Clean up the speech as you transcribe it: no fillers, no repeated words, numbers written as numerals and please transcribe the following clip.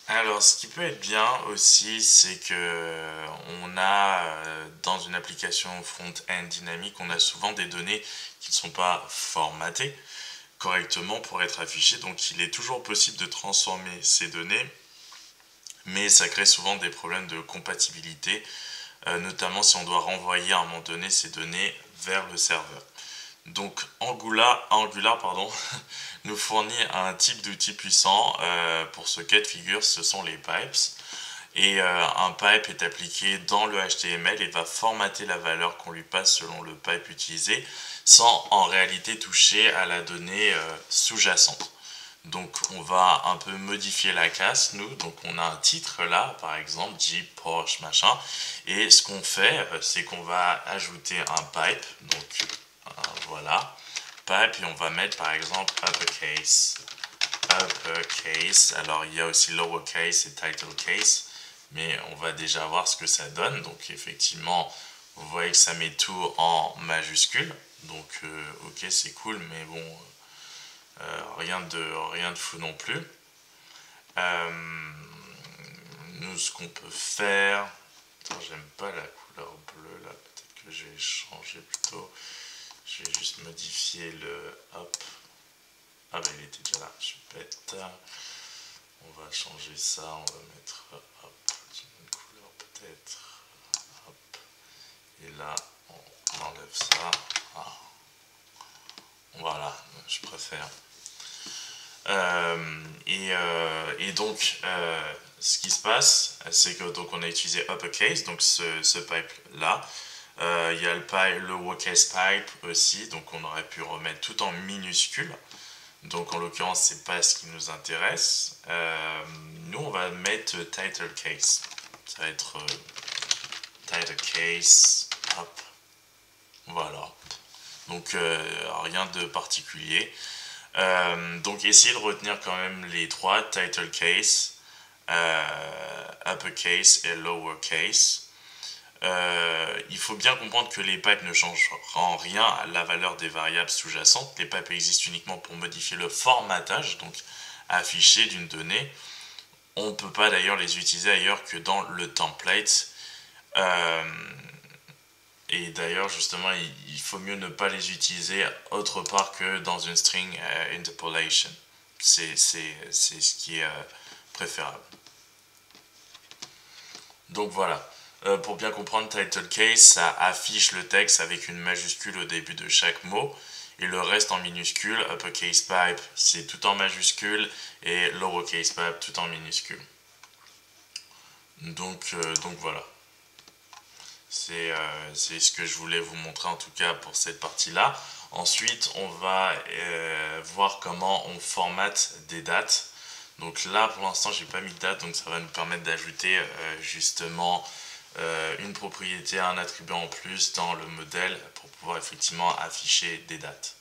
Alors, ce qui peut être bien aussi, c'est que on a dans une application front-end dynamique, on a souvent des données qui ne sont pas formatées correctement pour être affichées. Donc, il est toujours possible de transformer ces données, mais ça crée souvent des problèmes de compatibilité, notamment si on doit renvoyer à un moment donné ces données vers le serveur. Donc Angular pardon, nous fournit un type d'outil puissant. Pour ce cas de figure, ce sont les pipes. Et un pipe est appliqué dans le HTML et va formater la valeur qu'on lui passe selon le pipe utilisé, sans en réalité toucher à la donnée sous-jacente. Donc on va un peu modifier la classe, nous. Donc on a un titre là, par exemple, Jeep, Porsche, machin. Et ce qu'on fait, c'est qu'on va ajouter un pipe. Donc voilà, pipe, et on va mettre par exemple uppercase. Uppercase, alors il y a aussi lowercase et title case, mais on va déjà voir ce que ça donne. Donc effectivement, vous voyez que ça met tout en majuscule. Donc ok, c'est cool, mais bon, rien de fou non plus. Euh, Nous, ce qu'on peut faire... Attends, j'aime pas la couleur bleue là, peut-être que je vais changer plutôt. Je vais juste modifier le hop. Ah bah il était déjà là, je suis bête. On va changer ça, on va mettre hop, une couleur peut-être. Hop. Et là, on enlève ça. Ah, voilà, je préfère. Et donc, ce qui se passe, c'est que donc on a utilisé uppercase, donc ce pipe là. Il y a le lowercase pipe aussi, donc on aurait pu remettre tout en minuscule. Donc en l'occurrence, c'est pas ce qui nous intéresse. Nous, on va mettre title case. Ça va être title case. Hop. Voilà. Donc rien de particulier. Donc essayez de retenir quand même les trois, title case, uppercase et lowercase. Il faut bien comprendre que les pipes ne changent en rien à la valeur des variables sous-jacentes. Les pipes existent uniquement pour modifier le formatage, donc affiché d'une donnée. On ne peut pas d'ailleurs les utiliser ailleurs que dans le template. Euh, et d'ailleurs, justement, il faut mieux ne pas les utiliser autre part que dans une string interpolation. C'est ce qui est préférable. Donc voilà. Pour bien comprendre, title case, ça affiche le texte avec une majuscule au début de chaque mot et le reste en minuscule. Uppercase pipe, c'est tout en majuscule et lowercase pipe, tout en minuscule. Donc voilà. C'est ce que je voulais vous montrer en tout cas pour cette partie-là. Ensuite, on va voir comment on formate des dates. Donc là, pour l'instant, j'ai pas mis de date, donc ça va nous permettre d'ajouter justement une propriété, un attribut en plus dans le modèle pour pouvoir effectivement afficher des dates.